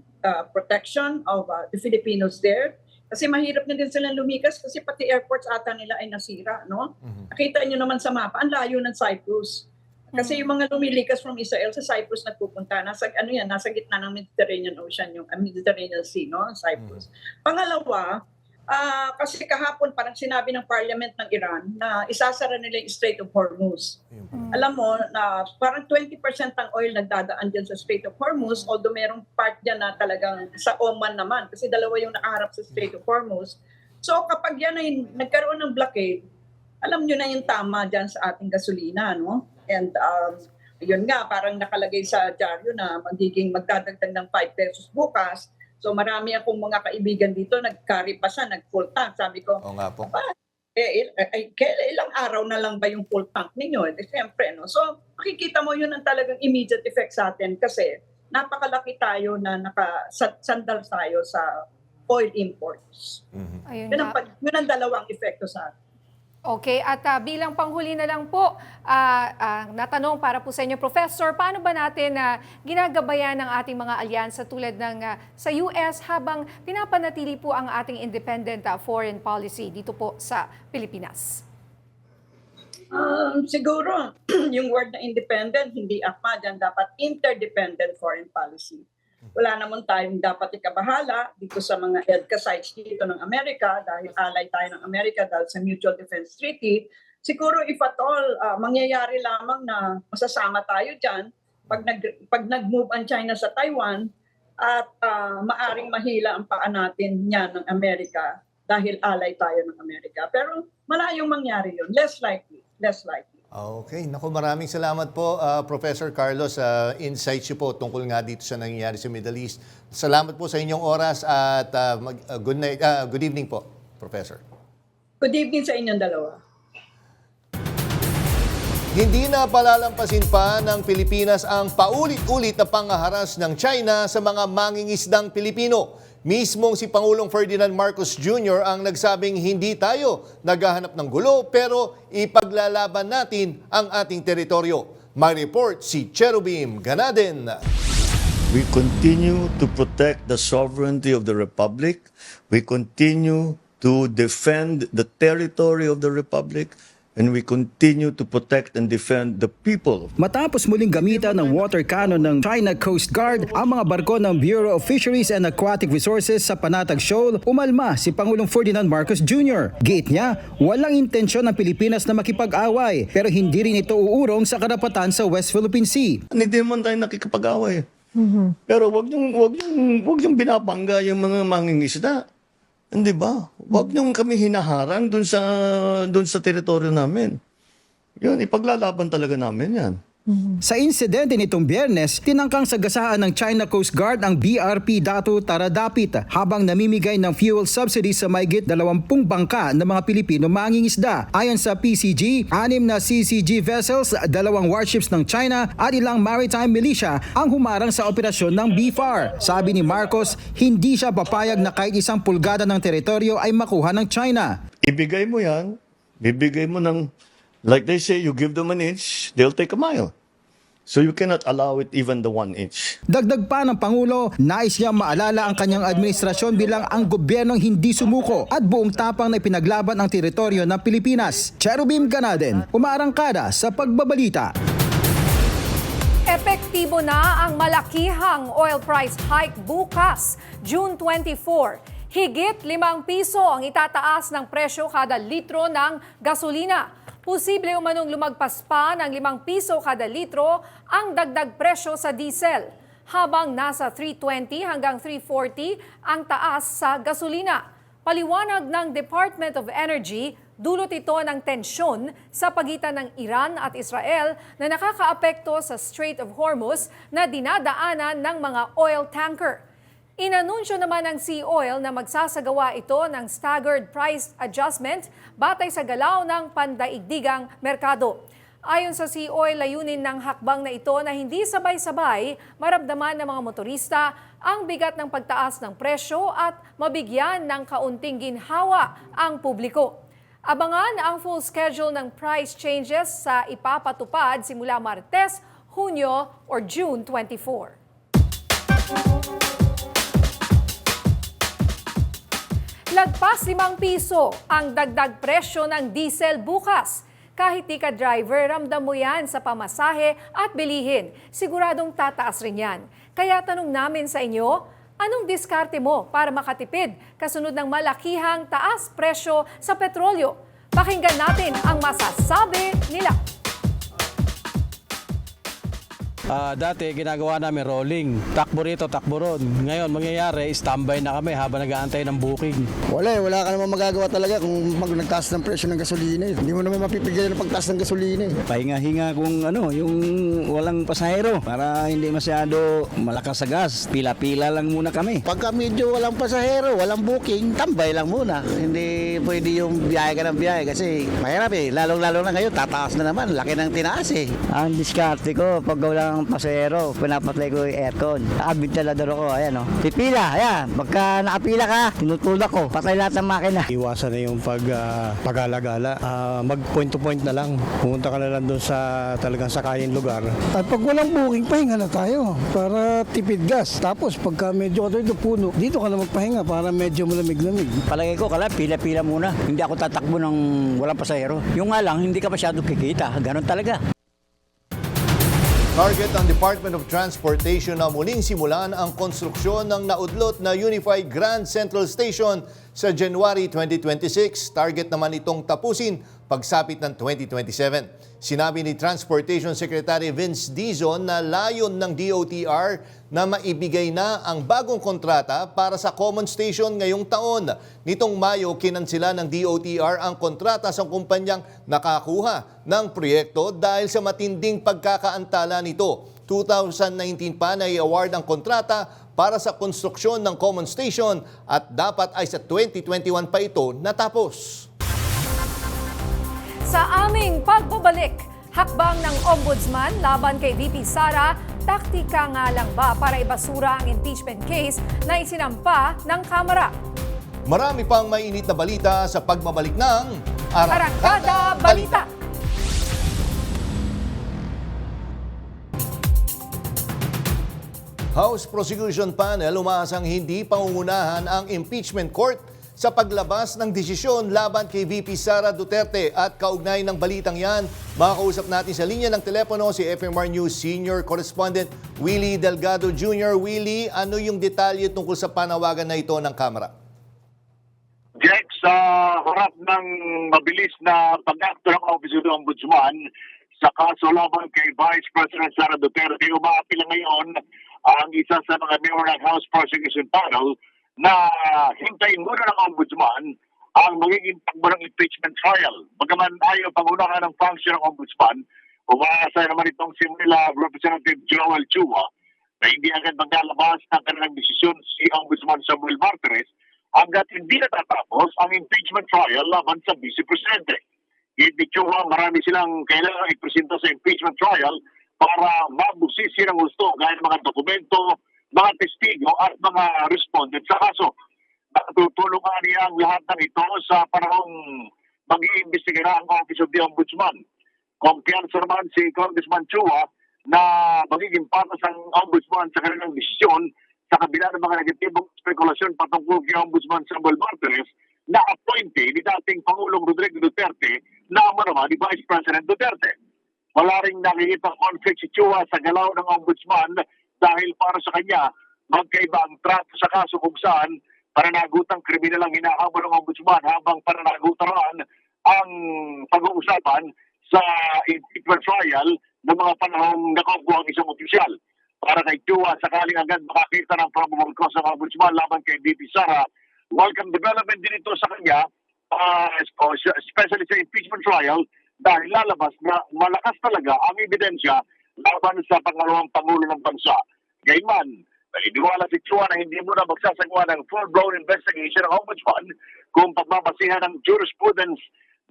protection of the Filipinos there. Kasi mahirap na din silang lumikas kasi pati airports ata nila ay nasira, no? Nakita niyo naman sa mapa, ang layo ng Cyprus. Kasi yung mga lumilikas from Israel sa Cyprus nagpupunta, nasa gitna ng Mediterranean Ocean, yung Mediterranean Sea, no? Cyprus. Pangalawa, kasi kahapon parang sinabi ng Parliament ng Iran na isasara nila yung Strait of Hormuz. Alam mo na parang 20% ng oil nagdadaan dyan sa Strait of Hormuz, although merong part dyan na talagang sa Oman naman kasi dalawa yung nakaharap sa Strait of Hormuz. So kapag yan ay nagkaroon ng blockade, alam nyo na yung tama dyan sa ating gasolina, no? And yun nga, parang nakalagay sa dyaryo na magdadagdag ng 5 pesos bukas. So marami akong mga kaibigan dito, nag-carry pa siya, nag-full tank. Sabi ko, Oo nga po. Ilang araw na lang ba yung full tank ninyo? Siyempre, no? So, makikita mo yun ang talagang immediate effect sa atin kasi napakalaki tayo na nakasandal tayo sa oil imports. Ayun Yun nga. yun ang dalawang epekto sa atin. Okay, at bilang panghuli na lang po, natanong para po sa inyo, Professor, paano ba natin ginagabayan ng ating mga alyansa tulad ng sa US habang pinapanatili po ang ating independent foreign policy dito po sa Pilipinas? Siguro, yung word na independent, hindi akma dyan, dapat interdependent foreign policy. Wala naman tayong dapat ikabahala dito sa mga EDCA sites dito ng Amerika dahil ally tayo ng Amerika dahil sa Mutual Defense Treaty. Siguro if at all, mangyayari lamang na masasama tayo dyan pag nag-move ang China sa Taiwan at maaring mahila ang paa natin niyan ng Amerika dahil ally tayo ng Amerika. Pero malayong mangyari yun. Less likely. Okay, naku, maraming salamat po, Professor Carlos, sa insights niyo po tungkol nga dito sa nangyayari sa Middle East. Salamat po sa inyong oras at good evening po, Professor. Good evening sa inyong dalawa. Hindi na palalampasin pa ng Pilipinas ang paulit-ulit na pangaharas ng China sa mga mangingisdang Pilipino. Mismong si Pangulong Ferdinand Marcos Jr. ang nagsabing hindi tayo naghahanap ng gulo pero ipaglalaban natin ang ating teritoryo. May report si Cherubim Ganaden. We continue to protect the sovereignty of the Republic. We continue to defend the territory of the Republic. And we continue to protect and defend the people. Matapos muling gamitan ng water cannon ng China Coast Guard ang mga barko ng Bureau of Fisheries and Aquatic Resources sa Panatag Shoal, umalma si Pangulong Ferdinand Marcos Jr. Giit niya, walang intensyon ng Pilipinas na makipag-away pero hindi rin ito uurong sa karapatan sa West Philippine Sea. Hindi naman tayo nakikipag-away. Pero wag yung binabangga yung mga mangingisda. Hindi ba? Huwag niyong kami hinaharang dun sa teritoryo namin. Yun, ipaglalaban talaga namin yan. Sa insidente nitong Biyernes, tinangkang sagasaan ng China Coast Guard ang BRP Datu Taradapit habang namimigay ng fuel subsidy sa mahigit 20 bangka ng mga Pilipino mangingisda. Ayon sa PCG, 6 na CCG vessels, 2 warships ng China at ilang maritime militia ang humarang sa operasyon ng BFAR. Sabi ni Marcos, hindi siya papayag na kahit 1 pulgada ng teritoryo ay makuha ng China. Ibigay mo yan, bibigay mo ng, like they say, you give them an inch, they'll take a mile. So you cannot allow it even the 1 inch. Dagdag pa ng Pangulo, nais niyang maalala ang kanyang administrasyon bilang ang gobyernong hindi sumuko at buong tapang na ipinaglaban ang teritoryo ng Pilipinas. Cherubim Ganaden, umaarangkada sa pagbabalita. Epektibo na ang malakihang oil price hike bukas, June 24. Higit 5 piso ang itataas ng presyo kada litro ng gasolina. Posible umanong lumagpas pa ng 5 piso kada litro ang dagdag presyo sa diesel, habang nasa 320 hanggang 340 ang taas sa gasolina. Paliwanag ng Department of Energy, dulot ito ng tensyon sa pagitan ng Iran at Israel na nakakaapekto sa Strait of Hormuz na dinadaanan ng mga oil tanker. Inanunsyo naman ng Sea Oil na magsasagawa ito ng staggered price adjustment batay sa galaw ng pandaigdigang merkado. Ayon sa Sea Oil, layunin ng hakbang na ito na hindi sabay-sabay maramdaman ng mga motorista ang bigat ng pagtaas ng presyo at mabigyan ng kaunting ginhawa ang publiko. Abangan ang full schedule ng price changes sa ipapatupad simula Martes, Hunyo or June 24. Lagpas 5 piso ang dagdag presyo ng diesel bukas. Kahit di ka driver, ramdam mo yan sa pamasahe at bilihin. Siguradong tataas rin yan. Kaya tanong namin sa inyo, anong diskarte mo para makatipid kasunod ng malakihang taas presyo sa petrolyo? Pakinggan natin ang masasabi nila. Dati ginagawa namin rolling. Takbo rito, takbo ron. Ngayon mangyayari, standby na kami habang nag-aantay ng booking. Wala ka naman magagawa talaga kung nagtaas ng presyo ng gasolina. Hindi mo naman mapipigilan ng pagtaas ng gasolina. Pahinga-hinga kung yung walang pasahero para hindi masyado malakas sa gas. Pila-pila lang muna kami. Pagka medyo walang pasahero, walang booking, tambay lang muna. Hindi pwede yung biyahe ka ng biyahe kasi mahirap Lalong-lalo na ngayon, tataas na naman. Laki ng tinaas Ang diskarte ko, pag walang pasahero, pinapatay ko yung aircon. Ventilador ko, ayan Pipila, ayan. Pagka nakapila ka, tinutulak ko. Patay lahat ng makina. Iwasan na yung pag-alagala. Mag point to point na lang. Pumunta ka na lang doon sa talagang sakayin lugar. At pag walang booking, pahinga na tayo para tipid gas. Tapos pagka medyo ito puno, dito ka na magpahinga para medyo malamig-lamig. Palagay ko, pila-pila muna. Hindi ako tatakbo ng walang pasahero. Yung nga lang, hindi ka masyado kikita. Ganon talaga. Target ng Department of Transportation na muling simulan ang konstruksyon ng naudlot na Unified Grand Central Station sa January 2026. Target naman itong tapusin pagsapit ng 2027. Sinabi ni Transportation Secretary Vince Dizon na layon ng DOTR na maibigay na ang bagong kontrata para sa common station ngayong taon. Nitong Mayo, kinansila ng DOTR ang kontrata sa kumpanyang nakakuha ng proyekto dahil sa matinding pagkakaantala nito. 2019 pa na i-award ang kontrata para sa konstruksyon ng common station at dapat ay sa 2021 pa ito natapos. Sa aming pagbabalik, hakbang ng Ombudsman laban kay VP Sara, taktika nga lang ba para ibasura ang impeachment case na isinampa ng Kamara? Marami pang mainit na balita sa pagbabalik ng Arangkada Balita. House Prosecution Panel umaasang hindi pangungunahan ang impeachment court sa paglabas ng desisyon laban kay VP Sara Duterte. At kaugnay ng balitang yan, makakausap natin sa linya ng telepono si FMR News Senior Correspondent Willie Delgado Jr. Willie, ano yung detalye tungkol sa panawagan na ito ng Kamara? Jack, sa harap ng mabilis na pag-acto ng Office of the Ombudsman sa kaso laban kay Vice President Sara Duterte, umaapila ngayon ang isa sa mga member ng House Prosecution Panel na hintayin muna ng Ombudsman ang magiging takbo ng impeachment trial. Bagaman ayaw pangunahan ng function ng Ombudsman, umaasa naman itong si Representative Joel Chua na hindi agad maglalabas ng kanilang desisyon si Ombudsman Samuel Martires hanggat hindi natatapos ang impeachment trial laban sa Vice Presidente. Hindi Chua, marami silang kailangan ipresenta sa impeachment trial para mabusisi ng gusto gaya ng mga dokumento, mga testigo at mga respondent sa kaso. Natutulong niya ang lahat ng ito sa panahong mag-iimbestiga ang Office of the Ombudsman. Kumpiyansa naman si Congressman Chua na magiging patas ang Ombudsman sa kanilang desisyon sa kabila ng mga negatibong spekulasyon patungkol kay Ombudsman Samuel Martires na appointee ni dating Pangulong Rodrigo Duterte na ama naman ni Vice President Duterte. Wala rin nakikita conflict si Chua sa galaw ng Ombudsman dahil para sa kanya, magkaiba ang trato sa kaso kung saan pananagutang kriminal ang hinahabol ng Ombudsman habang pananagutan ang pag-uusapan sa impeachment trial ng mga panahong nakaupo ang isang opisyal. Para kay Chua, sakaling agad makakita ng probable cause ng Ombudsman laban kay VP Sara, welcome development din ito sa kanya, especially sa impeachment trial, dahil lalabas na malakas talaga ang ebidensya laban sa pangalawang Pangulo ng Bansa. Gayman, naniniwala si Chua na hindi muna magsasagawa ng full-blown investigation ng Ombudsman kung pagbabasihan ng jurisprudence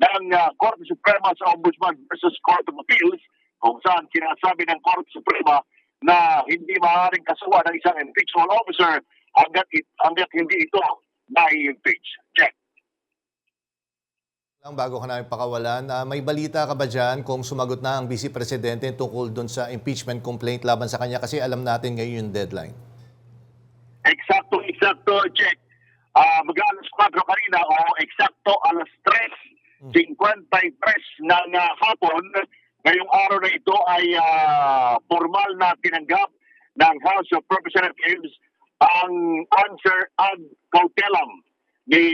ng Korte Suprema sa Ombudsman versus Court of Appeals, kung saan sinasabi ng Korte Suprema na hindi maaaring kasuhan ng isang impeachable officer hanggat hindi ito na-impeach. Check. Bago ka namin pakawalan, may balita ka ba dyan kung sumagot na ang Vice Presidente tungkol doon sa impeachment complaint laban sa kanya? Kasi alam natin ngayon yung deadline. Eksakto, Jack. Mag-alas 4 kanina o eksakto alas 3:53 ng hapon. Ngayong araw na ito ay formal na tinanggap ng House of Representatives ang answer ad cautelam ni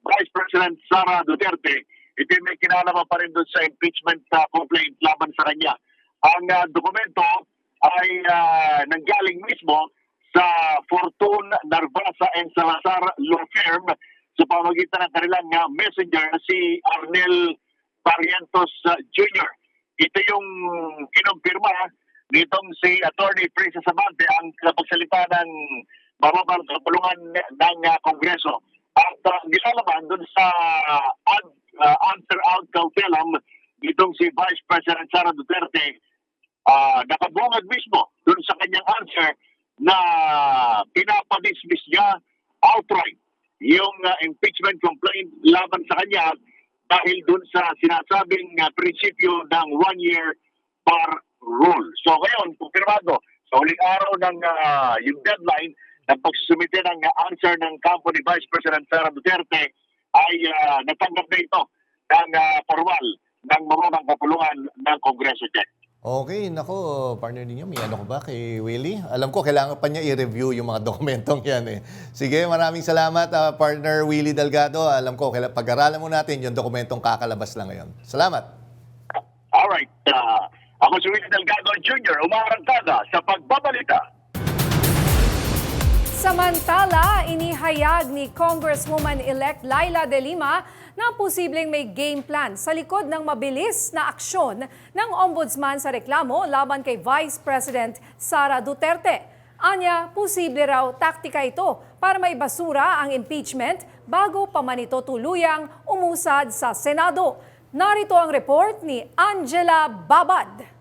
Vice President Sara Duterte. Ito may kinalaman pa rin doon sa impeachment complaint laban sa kanya. Ang dokumento ay nanggaling mismo sa Fortune, Narvasa and Salazar Law Firm sa pamamagitan ng kanilang messenger na si Arnel Barrientos Jr. Ito yung kinumpirma nitong si Attorney Princess Abante ang kapagsalita ng mababang kapulungan ng Kongreso. At nilalaman dun sa answer out cautelum nitong si Vice President Sara Duterte, nakabungad mismo dun sa kanyang answer na pinapadismiss niya outright yung impeachment complaint laban sa kanya dahil dun sa sinasabing prinsipyo ng 1 year par rule. So ngayon, kumpirmado, sa huling araw ng yung deadline ng pagsusumite ng answer ng kampo ni Vice President Sara Duterte ay natanggap na ito ng formal ng mababang kapulungan ng Kongreso. Okay, nako, partner ninyo, may ano ko ba kay Willie? Alam ko, kailangan pa niya i-review yung mga dokumentong yan eh. Sige, maraming salamat, partner Willie Delgado. Alam ko, pag-aralan mo natin yung dokumentong kakalabas lang ngayon. Salamat. Alright, ako si Willie Delgado Jr., umaarangkada sa pagbabalita. Samantala, inihayag ni Congresswoman-elect Laila De Lima na posibleng may game plan sa likod ng mabilis na aksyon ng ombudsman sa reklamo laban kay Vice President Sara Duterte. Anya, posible raw taktika ito para maibasura ang impeachment bago pa man ito tuluyang umusad sa Senado. Narito ang report ni Angela Babad.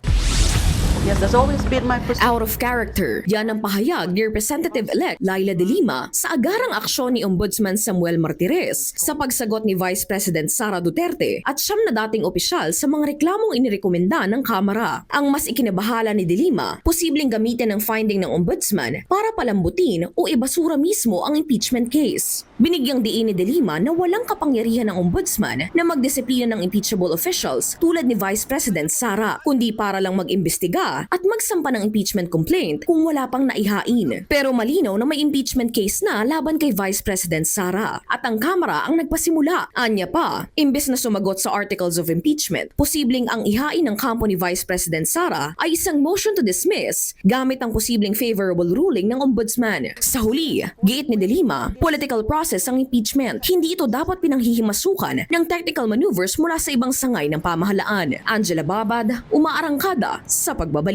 Yes, that's always been my Out of character. Yan ang pahayag ni Representative-elect Laila De Lima sa agarang aksyon ni Ombudsman Samuel Martires sa pagsagot ni Vice President Sara Duterte at siyam na dating opisyal sa mga reklamong inirekomenda ng Kamara. Ang mas ikinabahala ni De Lima, posibleng gamitin ang finding ng Ombudsman para palambutin o ibasura mismo ang impeachment case. Binigyang diin ni De Lima na walang kapangyarihan ng Ombudsman na magdisiplina ng impeachable officials tulad ni Vice President Sara, kundi para lang mag-imbestiga at magsampa ng impeachment complaint kung wala pang naihain. Pero malinaw na may impeachment case na laban kay Vice President Sara at ang Kamara ang nagpasimula. Anya pa, imbes na sumagot sa articles of impeachment, posibleng ang ihain ng kampo ni Vice President Sara ay isang motion to dismiss gamit ang posibleng favorable ruling ng Ombudsman. Sa huli, giit ni De Lima, political process ang impeachment. Hindi ito dapat pinanghihimasukan ng technical maneuvers mula sa ibang sangay ng pamahalaan. Angela Babad, umaarangkada sa pagbabalita.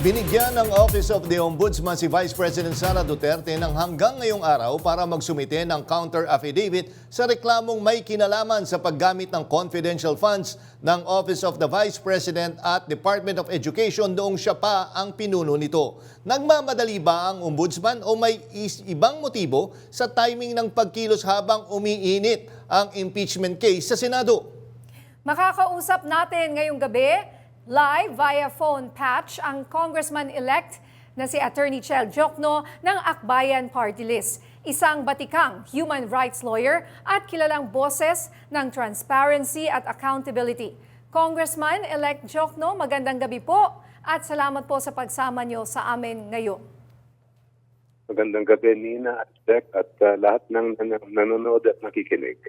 Binigyan ng Office of the Ombudsman si Vice President Sara Duterte ng hanggang ngayong araw para magsumite ng counter affidavit sa reklamong may kinalaman sa paggamit ng confidential funds ng Office of the Vice President at Department of Education noong siya pa ang pinuno nito. Nagmamadali ba ang Ombudsman o may ibang motibo sa timing ng pagkilos habang umiinit ang impeachment case sa Senado? Makakausap natin ngayong gabi live via phone patch ang Congressman-elect na si Attorney Chel Jokno ng Akbayan Party List, isang batikang human rights lawyer at kilalang boses ng transparency at accountability. Congressman-elect Jokno, magandang gabi po at salamat po sa pagsama niyo sa amin ngayon. Magandang gabi, Nina at Jack at lahat ng nanonood at nakikinig.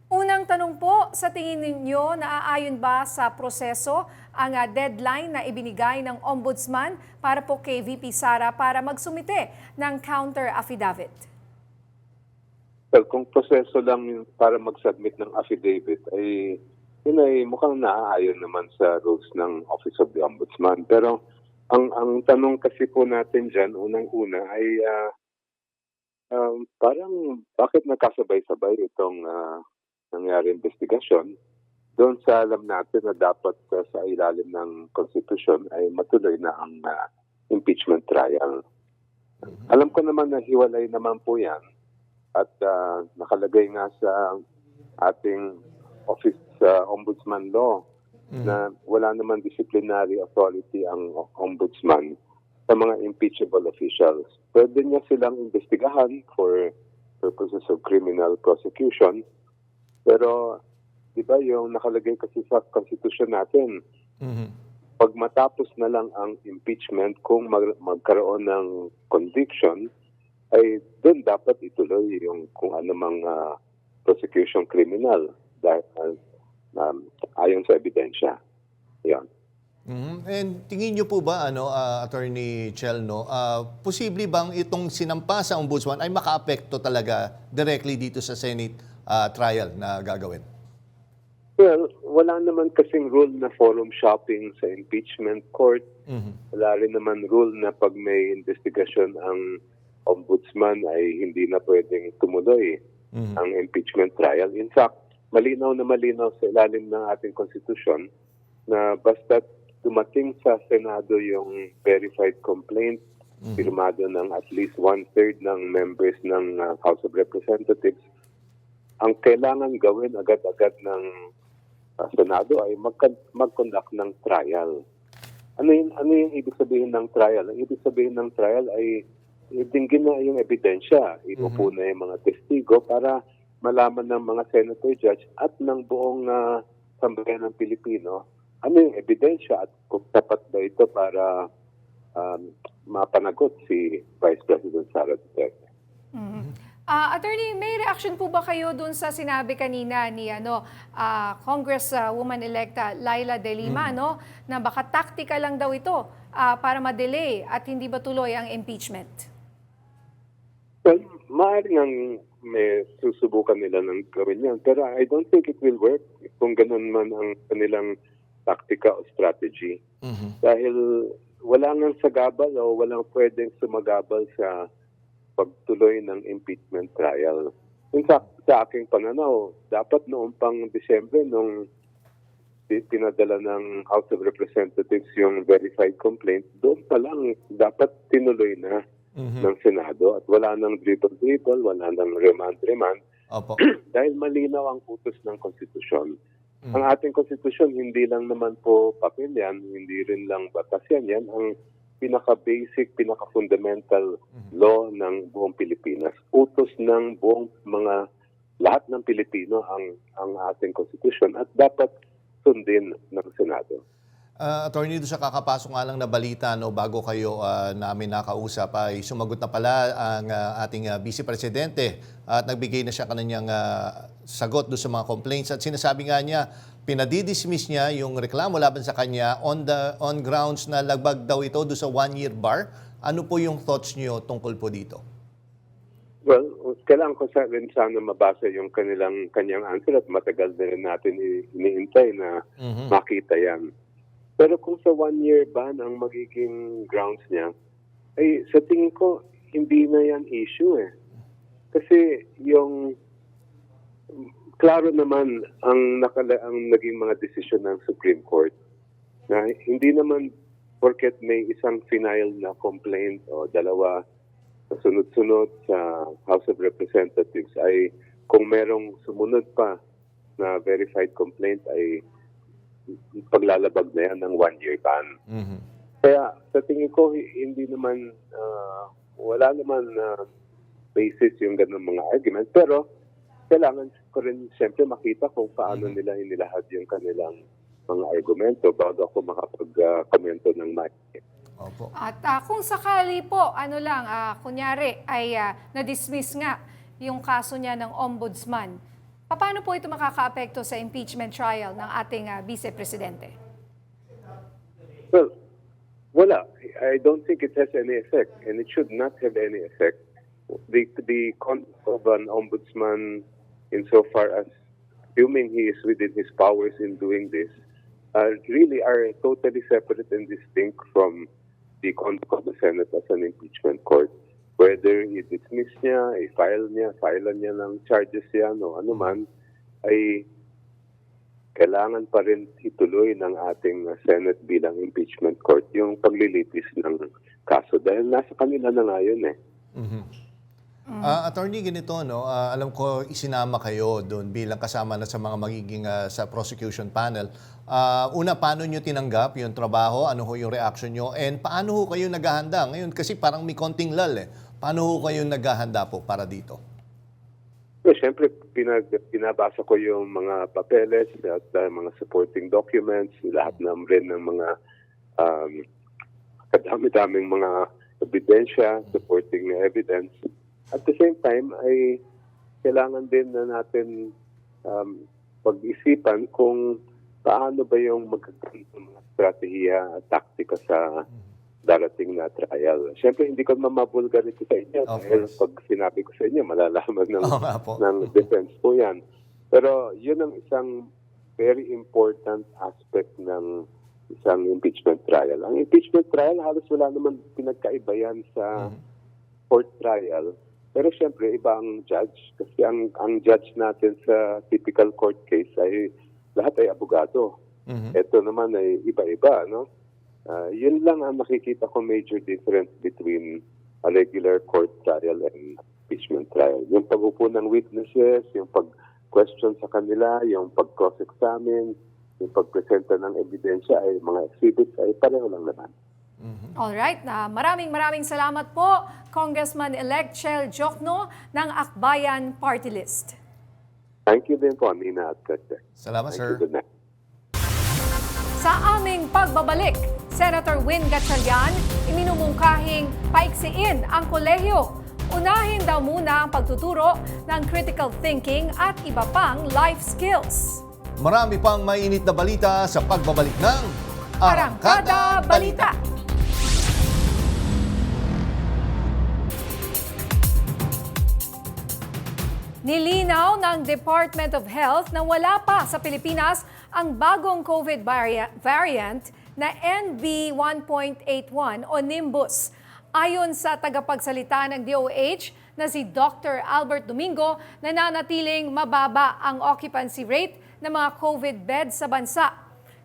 Unang tanong po, sa tingin ninyo, naaayon ba sa proseso ang deadline na ibinigay ng Ombudsman para po kay VP Sara para magsumite ng counter affidavit? Well, kung proseso lang para mag-submit ng affidavit ay yun ay mukhang naaayon naman sa rules ng Office of the Ombudsman. Pero ang tanong kasi po natin dyan, unang-una ay parang bakit nagkasabay-sabay itong nangyari investigasyon doon sa alam natin na dapat sa ilalim ng Constitution ay matuloy na ang impeachment trial. Alam ko naman na hiwalay naman po yan at nakalagay nga sa ating Office Ombudsman Law na wala naman disciplinary authority ang Ombudsman sa mga impeachable officials. Pwede niya silang investigahan for purposes of criminal prosecution. Pero, di ba, yung nakalagay kasi sa Constitution natin, pag matapos na lang ang impeachment, kung magkaroon ng conviction, ay doon dapat ituloy yung kung anumang prosecution criminal dahil ayon sa ebidensya. Yan. And tingin niyo po ba, Attorney Chel, posible bang itong sinampa sa Ombudsman ay makaapekto talaga directly dito sa Senate trial na gagawin? Well, wala naman kasing rule na forum shopping sa impeachment court. Wala rin naman rule na pag may investigasyon ang ombudsman ay hindi na pwedeng tumuloy ang impeachment trial. In fact, malinaw na malinaw sa ilalim ng ating konstitusyon na basta dumating sa Senado yung verified complaint, firmado ng at least 1/3 ng members ng House of Representatives, ang kailangan gawin agad-agad ng Senado ay mag-conduct ng trial. Ano yung ibig sabihin ng trial? Ang ibig sabihin ng trial ay itinggin na yung ebidensya, ipupo na yung mga testigo para malaman ng mga senator judge at ng buong sambayan ng Pilipino ano yung ebidensya at kung tapat ba ito para mapanagot si Vice President Sara Duterte. Attorney, may reaction po ba kayo dun sa sinabi kanina ni Congresswoman-elect Laila De Lima, na baka tactical lang daw ito para ma-delay at hindi ba tuloy ang impeachment? Well, maaaring ang may susubukan nila ng gawin yan. Pero I don't think it will work kung ganun man ang kanilang taktika o strategy. Dahil wala nang sagabal o walang pwedeng sumagabal sa pagtuloy ng impeachment trial. In fact, sa aking pananaw, dapat noong pang Disyembre, nung pinadala ng House of Representatives yung verified complaint, doon pa lang dapat tinuloy na ng Senado at wala nang dribble-dribble, wala nang remand-remand. Dahil malinaw ang utos ng konstitusyon. Ang ating konstitusyon, hindi lang naman po papel yan, hindi rin lang batas yan. Yan ang pinaka-basic, pinaka-fundamental law ng buong Pilipinas. Utos ng buong lahat ng Pilipino ang ating konstitusyon at dapat sundin ng Senado. Attorney, doon sa kakapasok nga lang na balita bago kayo namin nakausap ay sumagot na pala ang ating Vice Presidente at nagbigay na siya kanyang sagot doon sa mga complaints at sinasabi nga niya pinadidismiss niya yung reklamo laban sa kanya on grounds na lagbag daw ito doon sa 1-year bar. Ano po yung thoughts niyo tungkol po dito? Well, kailangan ko rin sana mabasa yung kanyang answer at matagal na rin natin iniintay na makita yan. Pero kung sa 1-year ban ang magiging grounds niya, ay sa tingin ko, hindi na yan issue eh. Kasi yung, klaro naman ang naging mga desisyon ng Supreme Court na hindi naman porket may isang final na complaint o dalawa na sunod-sunod sa House of Representatives ay kung merong sumunod pa na verified complaint ay paglalabag na yan ng 1-year ban. Kaya sa tingin ko, hindi naman, wala naman basis yung ganun mga argument. Pero kailangan ko rin siyempre makita kung paano nila inilahad yung kanilang mga argumento bago ako makapag-komento ng mic. Opo. At kung sakali po, kunyari ay na-dismiss nga yung kaso niya ng ombudsman, paano po ito makakaapekto sa impeachment trial ng ating Vice Presidente? Well, wala. I don't think it has any effect and it should not have any effect. The conduct of an ombudsman insofar as assuming he is within his powers in doing this really are totally separate and distinct from the conduct of the Senate as an impeachment court. Whether i-dismiss niya, i-file niya ng charges yan o anuman, ay kailangan pa rin ituloy ng ating Senate bilang impeachment court yung paglilitis ng kaso dahil nasa kanila na nga yun eh. Attorney, ganito, alam ko isinama kayo doon bilang kasama na sa mga magiging sa prosecution panel. Una, paano nyo tinanggap yung trabaho? Ano ho yung reaction nyo? And paano ho kayo naghahanda? Ngayon, kasi parang may konting lal eh. Paano ho kayo naghahanda po para dito? Siyempre, pinabasa ko yung mga papeles at mga supporting documents, lahat rin ng mga kadami-daming mga ebidensya, supporting evidence. At the same time, ay kailangan din na natin pag-isipan kung paano ba yung magkakaroon ng mga strategiya at taktika sa darating na trial. Siyempre, hindi ko mamabulgar ito sa inyo. Dahil pag sinabi ko sa inyo, malalaman ng defense po yan. Pero yun ang isang very important aspect ng isang impeachment trial. Ang impeachment trial, halos wala naman pinagkaiba yan sa court trial. Pero siyempre, iba ang judge. Kasi ang judge natin sa typical court case ay lahat ay abogado. Ito naman ay iba-iba, no? Yun lang ang nakikita ko major difference between a regular court trial and impeachment trial. Yung pag-upo ng witnesses, yung pag-question sa kanila, yung pag-cross-examine, yung pag-presenta ng ebidensya ay mga exhibits ay pareho lang naman. Alright, maraming salamat po, Congressman-elect Chel Jokno ng Akbayan Party List. Thank you din po, Amina at Kete. Salamat, sir. Good night. Sa aming pagbabalik, Senator Win Gatchalian, iminumungkahing paiksiin ang kolehiyo. Unahin daw muna ang pagtuturo ng critical thinking at iba pang life skills. Marami pang mainit na balita sa pagbabalik ng Arangkada Balita. Nilinaw ng Department of Health na wala pa sa Pilipinas ang bagong COVID variant na NB1.81 o Nimbus. Ayon sa tagapagsalita ng DOH na si Dr. Albert Domingo, nananatiling mababa ang occupancy rate ng mga COVID beds sa bansa.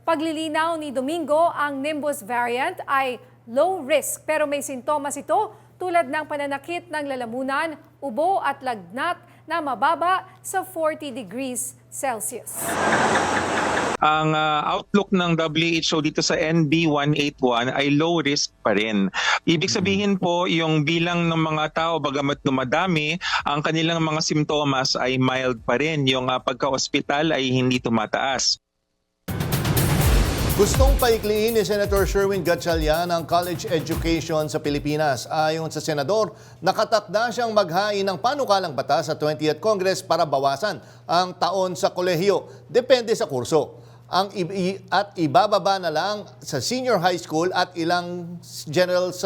Paglilinaw ni Domingo, ang Nimbus variant ay low risk pero may sintomas ito tulad ng pananakit ng lalamunan, ubo at lagnat na mababa sa 40 degrees Celsius. Ang outlook ng WHO dito sa NB181 ay low risk pa rin. Ibig sabihin po, yung bilang ng mga tao bagamat dumadami, ang kanilang mga simptomas ay mild pa rin. Yung pagka-ospital ay hindi tumataas. Gustong paikliin ni Senator Sherwin Gatchalian ang college education sa Pilipinas. Ayon sa senador, nakatakda siyang maghain ng panukalang batas sa 20th Congress para bawasan ang taon sa kolehiyo. Depende sa kurso. At ibababa na lang sa senior high school at ilang general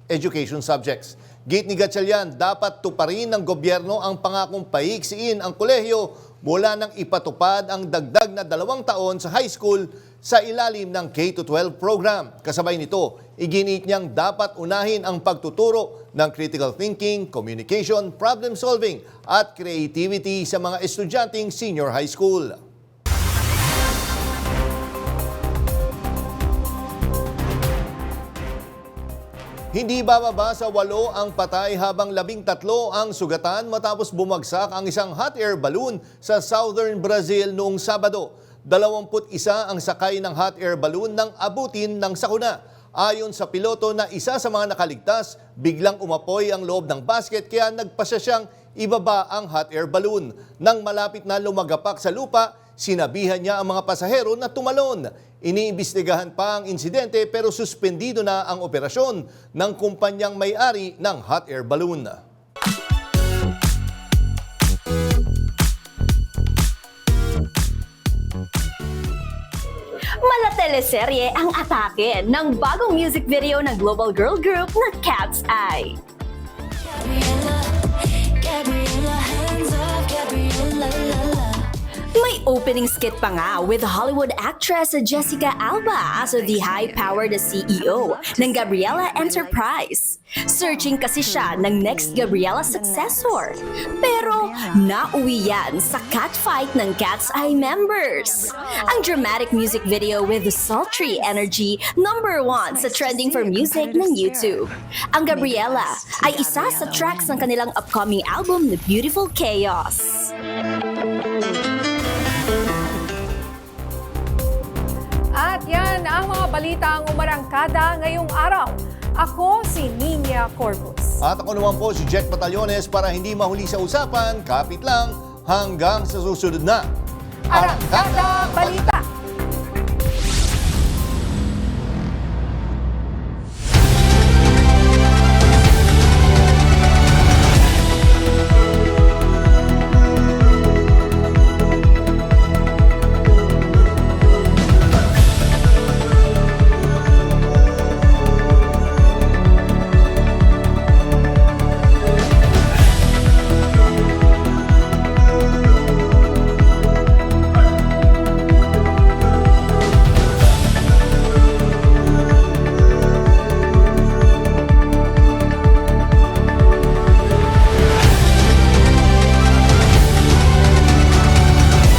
education subjects. Gate ni Gatchalian, dapat tuparin ng gobyerno ang pangakong paiksiin ang kolehiyo mula nang ipatupad ang dagdag na 2 taon sa high school sa ilalim ng K-12 program. Kasabay nito, iginit niyang dapat unahin ang pagtuturo ng critical thinking, communication, problem solving at creativity sa mga estudyanteng senior high school. Hindi bababa sa 8 ang patay habang 13 ang sugatan matapos bumagsak ang isang hot air balloon sa southern Brazil noong Sabado. 21 ang sakay ng hot air balloon nang abutin ng sakuna. Ayon sa piloto na isa sa mga nakaligtas, biglang umapoy ang loob ng basket kaya nagpasya siyang ibaba ang hot air balloon. Nang malapit na lumagapak sa lupa, sinabihan niya ang mga pasahero na tumalon. Iniimbestigahan pa ang insidente pero suspendido na ang operasyon ng kumpanyang may-ari ng hot air balloon. Malateleserye ang atake ng bagong music video ng global girl group na Cat's Eye. May opening skit pa nga with Hollywood actress Jessica Alba as the high-powered CEO ng Gabriela Enterprise. Searching kasi siya ng next Gabriela successor. Pero nauwi yan sa catfight ng Cat's Eye members. Ang dramatic music video with sultry energy, #1 sa trending for music ng YouTube. Ang Gabriela ay isa sa tracks ng kanilang upcoming album na Beautiful Chaos. At yan ang mga balitang umarangkada ngayong araw. Ako si Nina Corpus. At ako naman po si Jack Batallones para hindi mahuli sa usapan, kapit lang hanggang sa susunod na Arangkada Balita!